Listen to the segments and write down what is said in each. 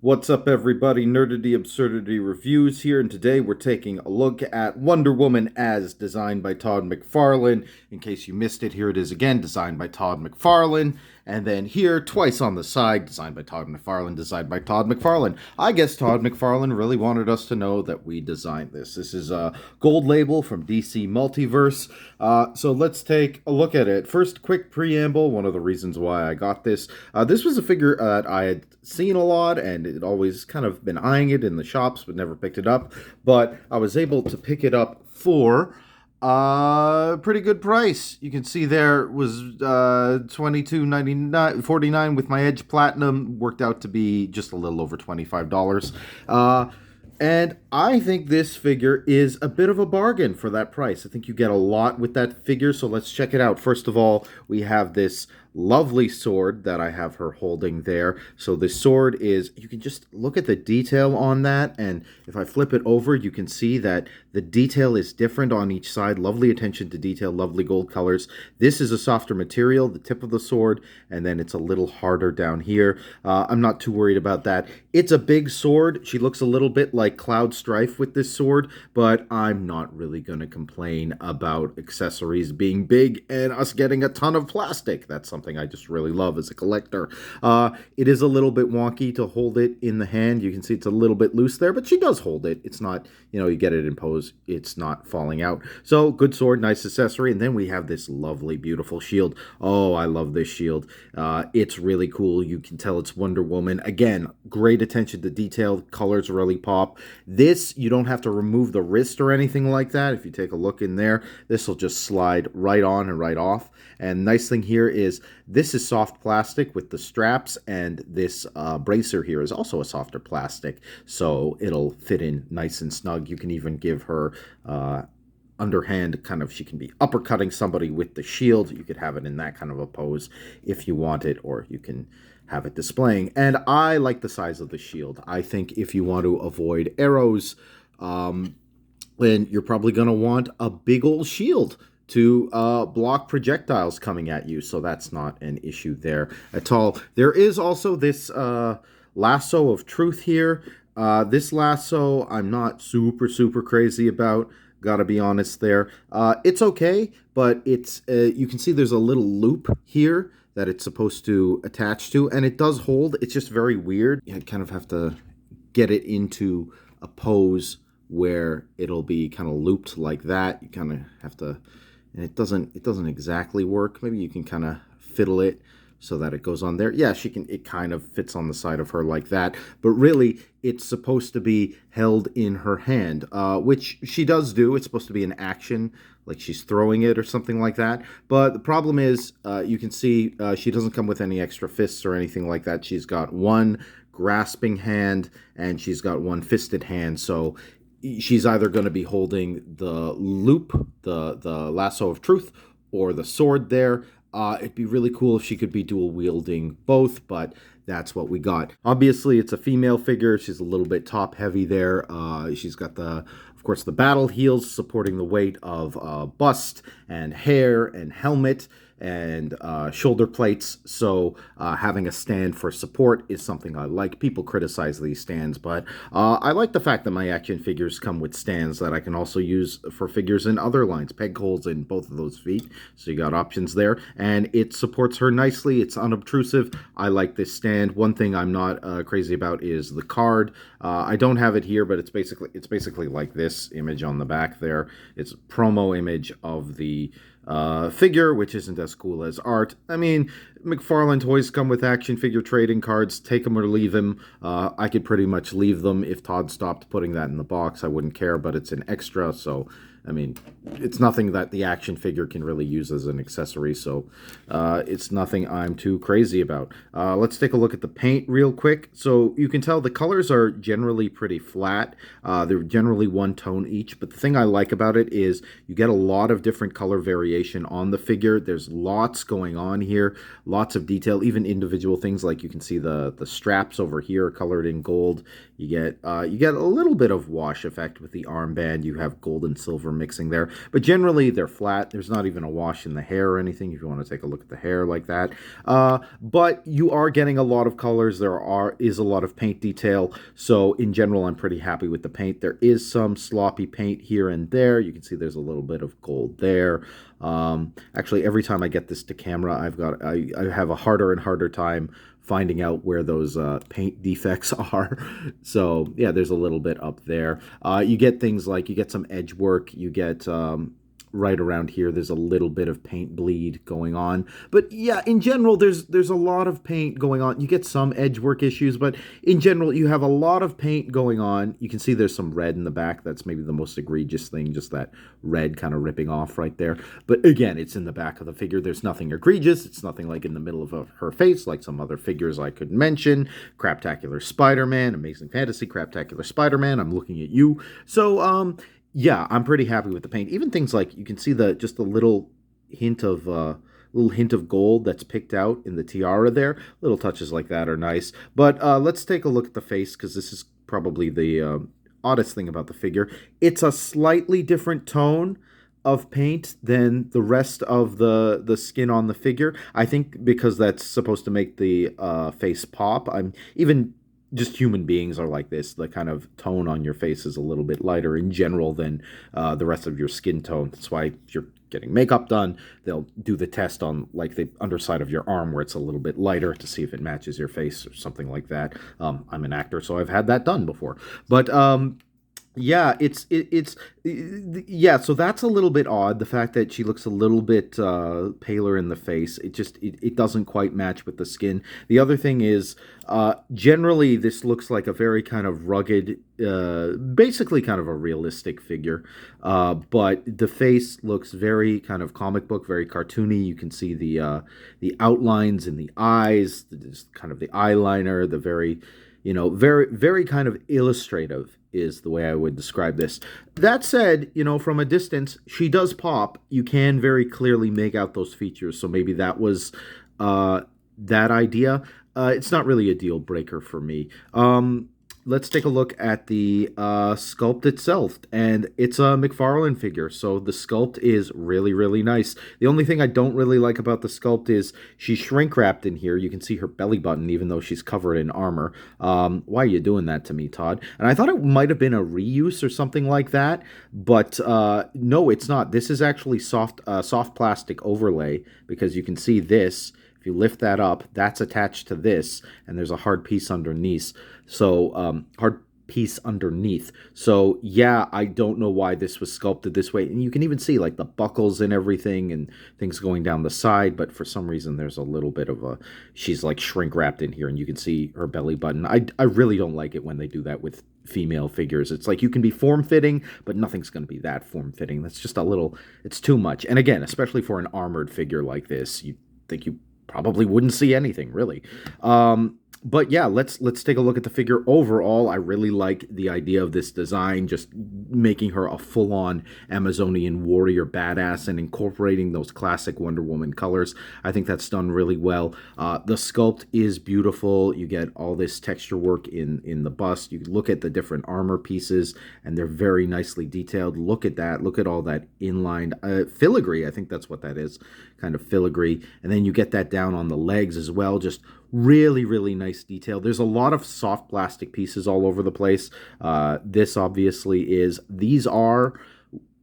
What's up, everybody? Nerdity Absurdity Reviews here, and today we're taking a look at Wonder Woman as designed by Todd McFarlane. In case you missed it, here it is again, designed by Todd McFarlane. And then here, twice on the side, designed by Todd McFarlane, designed by Todd McFarlane. I guess Todd McFarlane really wanted us to know that we designed this. This is a gold label from DC Multiverse. So let's take a look at it. First, quick preamble, one of the reasons why I got this. This was a figure that I had seen a lot, and it always kind of been eyeing it in the shops, but never picked it up. But I was able to pick it up for a pretty good price. You can see there was $22.99 with my Edge Platinum, worked out to be just a little over $25. And I think this figure is a bit of a bargain for that price. I think you get a lot with that figure, so let's check it out. First of all, we have this lovely sword that I have her holding there. So the sword is, you can just look at the detail on that, and if I flip it over, you can see that the detail is different on each side. Lovely attention to detail, lovely gold colors. This is a softer material, the tip of the sword, and then it's a little harder down here. I'm not too worried about that. It's a big sword. She looks a little bit like Cloud Strife with this sword, but I'm not really going to complain about accessories being big and us getting a ton of plastic. That's something I just really love as a collector. It is a little bit wonky to hold it in the hand. You can see it's a little bit loose there, but she does hold it. It's not, you get it in pose, it's not falling out. So good sword, nice accessory. And then we have this lovely, beautiful shield. Oh, I love this shield. It's really cool. You can tell it's Wonder Woman. Again, great attention to detail. Colors really pop. This, you don't have to remove the wrist or anything like that. If you take a look in there, this will just slide right on and right off. And nice thing here is this is soft plastic with the straps, and this bracer here is also a softer plastic, so it'll fit in nice and snug. You can even give her underhand kind of, she can be uppercutting somebody with the shield. You could have it in that kind of a pose if you want it, or you can have it displaying. And I like the size of the shield. I think if you want to avoid arrows, then you're probably going to want a big old shield to block projectiles coming at you, so that's not an issue there at all. There is also this lasso of truth here. This lasso I'm not super crazy about, gotta be honest there. It's okay, but it's you can see there's a little loop here that it's supposed to attach to, and it does hold. It's just very weird. You kind of have to get it into a pose where it'll be kind of looped like that. You kind of have to, and it doesn't exactly work. Maybe you can kind of fiddle it so that it goes on there. Yeah, it kind of fits on the side of her like that, but really it's supposed to be held in her hand, which she does do. It's supposed to be an action, like she's throwing it or something like that. But the problem is, you can see she doesn't come with any extra fists or anything like that. She's got one grasping hand and she's got one fisted hand, so she's either going to be holding the loop, the lasso of truth, or the sword there. It'd be really cool if she could be dual wielding both, but that's what we got. Obviously, it's a female figure. She's a little bit top heavy there. She's got of course, the battle heels supporting the weight of bust and hair and helmet and shoulder plates, so having a stand for support is something I like. People criticize these stands, but I like the fact that my action figures come with stands that I can also use for figures in other lines. Peg holes in both of those feet, so you got options there, and it supports her nicely. It's unobtrusive. I like this stand. One thing I'm not crazy about is the card. I don't have it here, but it's basically like this image on the back there. It's a promo image of the figure, which isn't as cool as art. I mean, McFarlane toys come with action figure trading cards. Take them or leave them. I could pretty much leave them. If Todd stopped putting that in the box, I wouldn't care, but it's an extra, so I mean, it's nothing that the action figure can really use as an accessory, so it's nothing I'm too crazy about. Let's take a look at the paint real quick. So you can tell the colors are generally pretty flat. They're generally one tone each, but the thing I like about it is you get a lot of different color variation on the figure. There's lots going on here. lots of detail, even individual things like you can see the straps over here are colored in gold. You get a little bit of wash effect with the armband. You have gold and silver mixing there, but generally they're flat. There's not even a wash in the hair or anything if you want to take a look at the hair like that. But you are getting a lot of colors. Is a lot of paint detail. So in general, I'm pretty happy with the paint. There is some sloppy paint here and there. You can see there's a little bit of gold there. Actually, every time I get this to camera, I have a harder and harder time finding out where those paint defects are. So yeah, there's a little bit up there. You get things like you get some edge work. You get right around here there's a little bit of paint bleed going on, but yeah, in general there's a lot of paint going on. You get some edge work issues, but in general you have a lot of paint going on. You can see there's some red in the back. That's maybe the most egregious thing, just that red kind of ripping off right there. But again, it's in the back of the figure. There's nothing egregious. It's nothing like in the middle of her face like some other figures I could mention. Craptacular Spider-Man, Amazing Fantasy Craptacular Spider-Man, I'm looking at you. So yeah, I'm pretty happy with the paint. Even things like you can see just a little hint of gold that's picked out in the tiara there. Little touches like that are nice. But let's take a look at the face, because this is probably the oddest thing about the figure. It's a slightly different tone of paint than the rest of the skin on the figure. I think because that's supposed to make the face pop. I'm even just human beings are like this. The kind of tone on your face is a little bit lighter in general than the rest of your skin tone. That's why if you're getting makeup done, they'll do the test on like the underside of your arm where it's a little bit lighter to see if it matches your face or something like that. I'm an actor, so I've had that done before. But yeah, yeah, so that's a little bit odd, the fact that she looks a little bit paler in the face. It doesn't quite match with the skin. The other thing is, generally this looks like a very kind of rugged, basically kind of a realistic figure, but the face looks very kind of comic book, very cartoony. You can see the outlines in the eyes, kind of the eyeliner, the very, very, very kind of illustrative is the way I would describe this. That said, from a distance, she does pop. You can very clearly make out those features, so maybe that was that idea. It's not really a deal breaker for me. Let's take a look at the sculpt itself, and it's a McFarlane figure, so the sculpt is really, really nice. The only thing I don't really like about the sculpt is she's shrink wrapped in here. You can see her belly button, even though she's covered in armor. Why are you doing that to me, Todd? And I thought it might have been a reuse or something like that, but no, it's not. This is actually soft plastic overlay, because you can see this. If you lift that up, that's attached to this, and there's a hard piece underneath. So, hard piece underneath. So, yeah, I don't know why this was sculpted this way. And you can even see, like, the buckles and everything and things going down the side. But for some reason, there's a little bit of she's, like, shrink-wrapped in here, and you can see her belly button. I really don't like it when they do that with female figures. It's like you can be form-fitting, but nothing's going to be that form-fitting. That's just it's too much. And again, especially for an armored figure like this, you think you probably wouldn't see anything, really. But yeah, let's take a look at the figure. Overall, I really like the idea of this design, just making her a full-on Amazonian warrior badass and incorporating those classic Wonder Woman colors. I think that's done really well. The sculpt is beautiful. You get all this texture work in the bust. You can look at the different armor pieces, and they're very nicely detailed. Look at that. Look at all that inlined filigree. I think that's what that is, kind of filigree. And then you get that down on the legs as well. Just really, really nice detail. There's a lot of soft plastic pieces all over the place. This obviously these are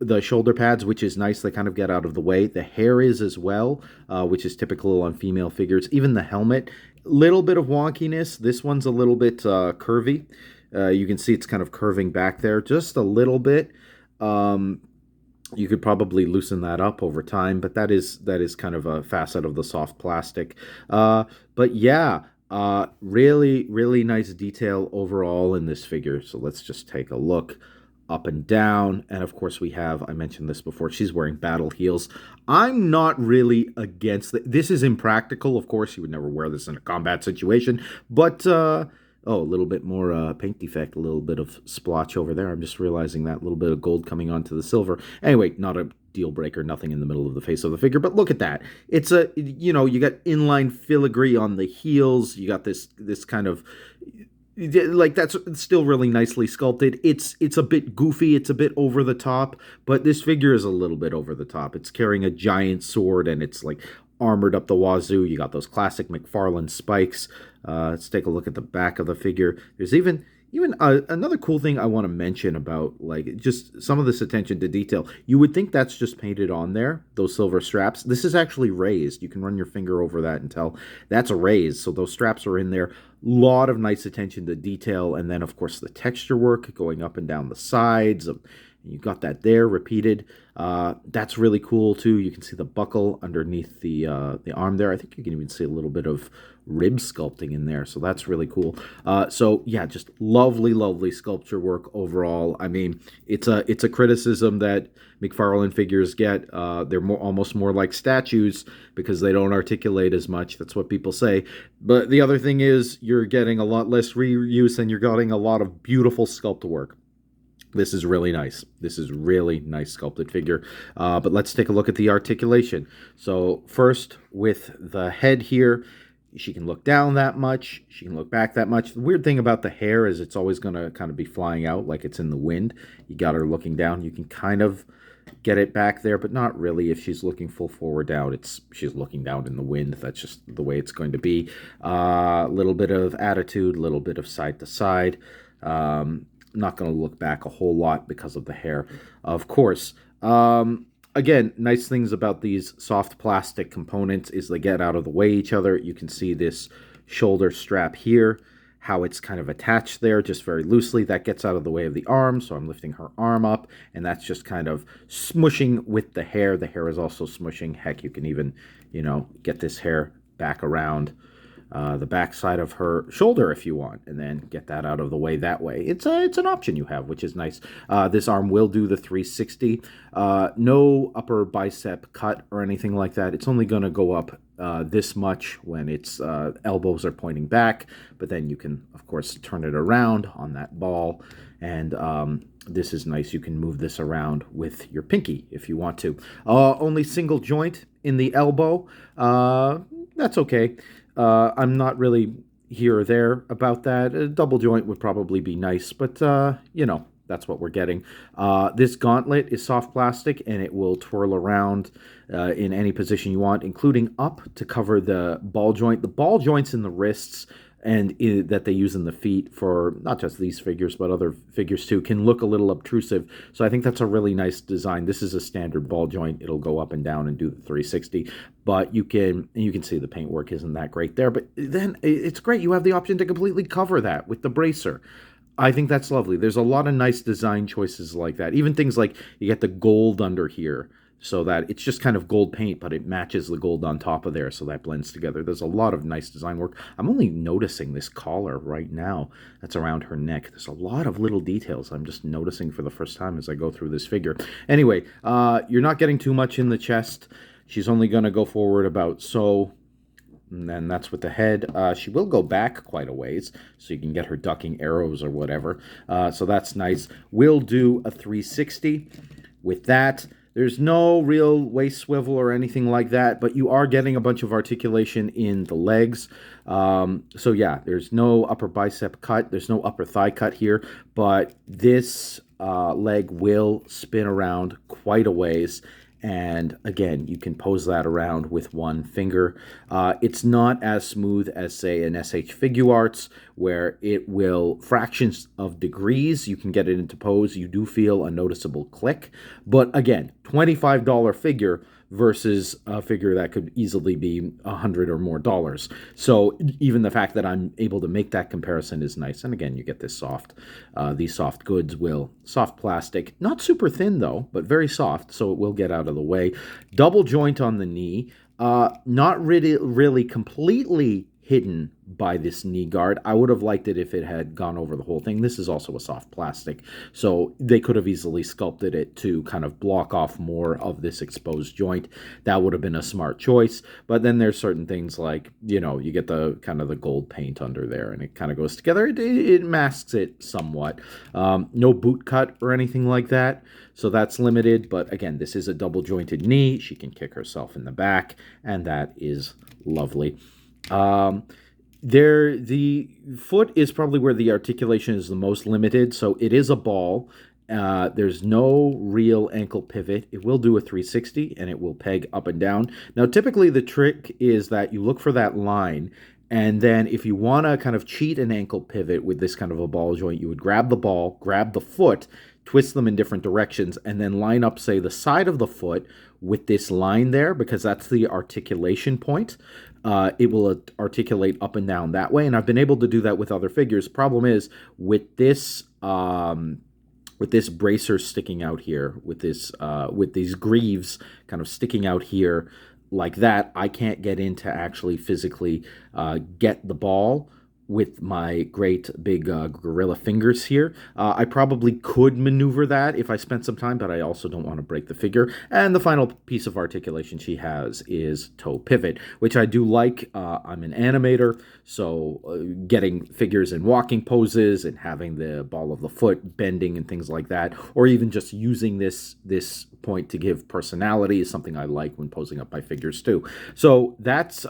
the shoulder pads, which is nice. They kind of get out of the way. The hair is as well, which is typical on female figures. Even the helmet, little bit of wonkiness. This one's a little bit curvy. You can see it's kind of curving back there just a little bit. You could probably loosen that up over time, but that is kind of a facet of the soft plastic. But yeah, really, really nice detail overall in this figure. So let's just take a look up and down. And of course I mentioned this before, she's wearing battle heels. I'm not really against this is impractical. Of course, you would never wear this in a combat situation, but oh, a little bit more paint defect, a little bit of splotch over there. I'm just realizing that little bit of gold coming onto the silver. Anyway, not a deal breaker, nothing in the middle of the face of the figure. But look at that. It's a, you got inline filigree on the heels. You got this kind of, like, that's still really nicely sculpted. It's a bit goofy, it's a bit over the top, but this figure is a little bit over the top. It's carrying a giant sword, and it's like armored up the wazoo. You got those classic McFarlane spikes. Let's take a look at the back of the figure. There's even another cool thing I want to mention about, like, just some of this attention to detail. You would think that's just painted on there, those silver straps. This is actually raised. You can run your finger over that and tell that's a raise. So those straps are in there. Lot of nice attention to detail. And then, of course, the texture work going up and down the sides. You got that there repeated. That's really cool too. You can see the buckle underneath the arm there. I think you can even see a little bit of rib sculpting in there, so that's really cool. So yeah, just lovely sculpture work overall. I mean, it's a criticism that McFarlane figures get. They're almost more like statues because they don't articulate as much. That's what people say. But the other thing is you're getting a lot less reuse, and you're getting a lot of beautiful sculpt work. This is really nice. This is really nice sculpted figure. But let's take a look at the articulation. So first, with the head here, she can look down that much. She can look back that much. The weird thing about the hair is it's always going to kind of be flying out like it's in the wind. You got her looking down. You can kind of get it back there, but not really. If she's looking full forward down, she's looking down in the wind. That's just the way it's going to be. A little bit of attitude, a little bit of side to side. Not going to look back a whole lot because of the hair, of course. Again, nice things about these soft plastic components is they get out of the way each other. You can see this shoulder strap here, how it's kind of attached there just very loosely. That gets out of the way of the arm, so I'm lifting her arm up, and that's just kind of smushing with the hair. The hair is also smushing. Heck, you can even, get this hair back around the back side of her shoulder if you want, and then get that out of the way that way. It's an option you have, which is nice. This arm will do the 360. No upper bicep cut or anything like that. It's only going to go up this much when its elbows are pointing back, but then you can, of course, turn it around on that ball, and this is nice. You can move this around with your pinky if you want to. Only single joint in the elbow. That's okay. I'm not really here or there about that. A double joint would probably be nice, but, that's what we're getting. This gauntlet is soft plastic, and it will twirl around in any position you want, including up to cover the ball joint. The ball joints in the wrists and that they use in the feet for not just these figures, but other figures too, can look a little obtrusive. So I think that's a really nice design. This is a standard ball joint. It'll go up and down and do the 360, but you can see the paintwork isn't that great there. But then it's great. You have the option to completely cover that with the bracer. I think that's lovely. There's a lot of nice design choices like that. Even things like you get the gold under here, so that it's just kind of gold paint, but it matches the gold on top of there, so that blends together. There's a lot of nice design work. I'm only noticing this collar right now that's around her neck. There's a lot of little details I'm just noticing for the first time as I go through this figure. Anyway, you're not getting too much in the chest. She's only going to go forward about so, and then that's with the head. She will go back quite a ways, so you can get her ducking arrows or whatever. So that's nice. We'll do a 360 with that. There's no real waist swivel or anything like that, but you are getting a bunch of articulation in the legs. So yeah, there's no upper bicep cut. There's no upper thigh cut here, but this leg will spin around quite a ways. And again, you can pose that around with one finger. It's not as smooth as, say, an SH Figuarts, where it will, fractions of degrees, you can get it into pose. You do feel a noticeable click. But again, $25 figure versus a figure that could easily be $100 or more dollars. So even the fact that I'm able to make that comparison is nice. And again, you get this soft, these soft goods will, soft plastic, not super thin though, but very soft, so it will get out of the way. Double joint on the knee, not really completely hidden by this knee guard. I would have liked it if it had gone over the whole thing. This is also a soft plastic, so they could have easily sculpted it to kind of block off more of this exposed joint. That would have been a smart choice. But then there's certain things like, you get the kind of the gold paint under there, and it kind of goes together. It masks it somewhat. No boot cut or anything like that, so that's limited. But again, this is a double jointed knee. She can kick herself in the back, and that is lovely. The foot is probably where the articulation is the most limited, so it is a ball. There's no real ankle pivot. It will do a 360, and it will peg up and down. Now, typically the trick is that you look for that line, and then if you want to kind of cheat an ankle pivot with this kind of a ball joint, you would grab the ball, grab the foot, twist them in different directions, and then line up, say, the side of the foot with this line there, because that's the articulation point. It will articulate up and down that way, and I've been able to do that with other figures. Problem is, with this bracer sticking out here, with these greaves kind of sticking out here like that, I can't get in to actually physically get the ball with my great big gorilla fingers here. I probably could maneuver that if I spent some time, but I also don't want to break the figure. And the final piece of articulation she has is toe pivot, which I do like. I'm an animator, so getting figures in walking poses and having the ball of the foot bending and things like that, or even just using this point to give personality, is something I like when posing up my figures too. So that's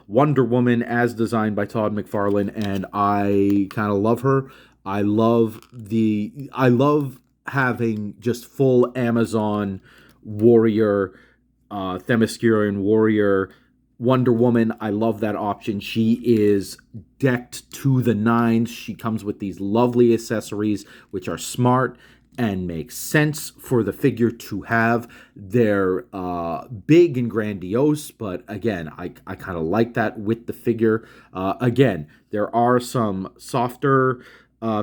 Wonder Woman as designed by Todd McFarlane, and I kind of love her. I love having just full Amazon warrior, Themysciran warrior Wonder Woman. I love that option. She is decked to the nines. She comes with these lovely accessories, which are smart and makes sense for the figure to have. They're big and grandiose, but again, I kind of like that with the figure. Again, there are some softer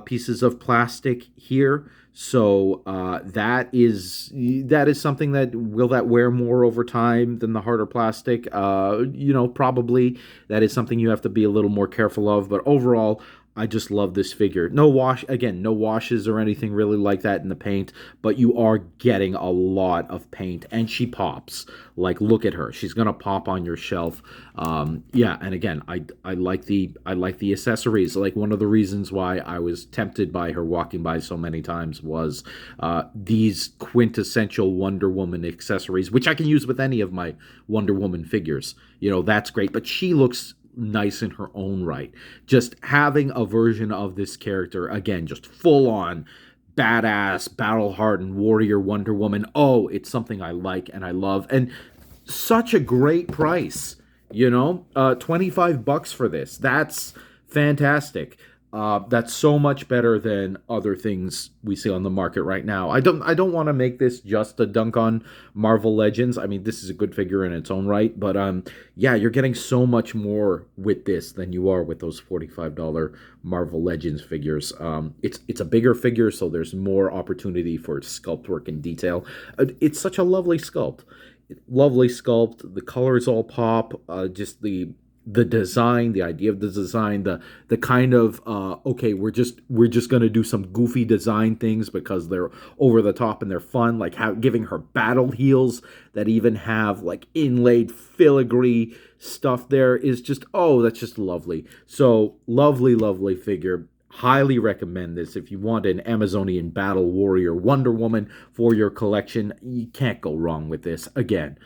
pieces of plastic here, so that is something that will wear more over time than the harder plastic. Probably that is something you have to be a little more careful of, but overall, I just love this figure. No washes or anything really like that in the paint, but you are getting a lot of paint, and she pops. Like, look at her. She's gonna pop on your shelf. Yeah, and again, I like the accessories. Like, one of the reasons why I was tempted by her walking by so many times was these quintessential Wonder Woman accessories, which I can use with any of my Wonder Woman figures. That's great, but she looks nice in her own right. Just having a version of this character, again, just full on badass, battle hardened warrior Wonder Woman. Oh, it's something I like and I love, and such a great price. $25 for this. That's fantastic. That's so much better than other things we see on the market right now. I don't want to make this just a dunk on Marvel Legends. I mean, this is a good figure in its own right, but yeah, you're getting so much more with this than you are with those $45 Marvel Legends figures. It's a bigger figure, so there's more opportunity for sculpt work and detail. It's such a lovely sculpt. Lovely sculpt. The colors all pop. Just the design, the idea of the design, the kind of okay, we're just gonna do some goofy design things because they're over the top and they're fun, like giving her battle heels that even have like inlaid filigree stuff there is just, oh, that's just lovely. So lovely figure. Highly recommend this if you want an Amazonian battle warrior Wonder Woman for your collection. You can't go wrong with this. Again,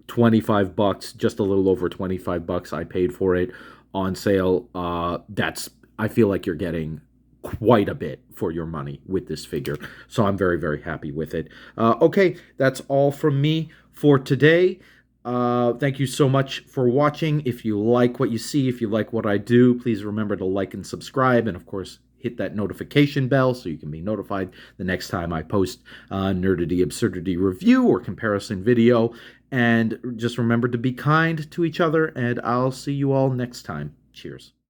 $25, just a little over $25 I paid for it on sale. I feel like you're getting quite a bit for your money with this figure, so I'm very happy with it. Okay, that's all from me for today. Thank you so much for watching. If you like what you see, if you like what I do, please remember to like and subscribe, and of course hit that notification bell so you can be notified the next time I post a Nerdity Absurdity review or comparison video. And just remember to be kind to each other, and I'll see you all next time. Cheers.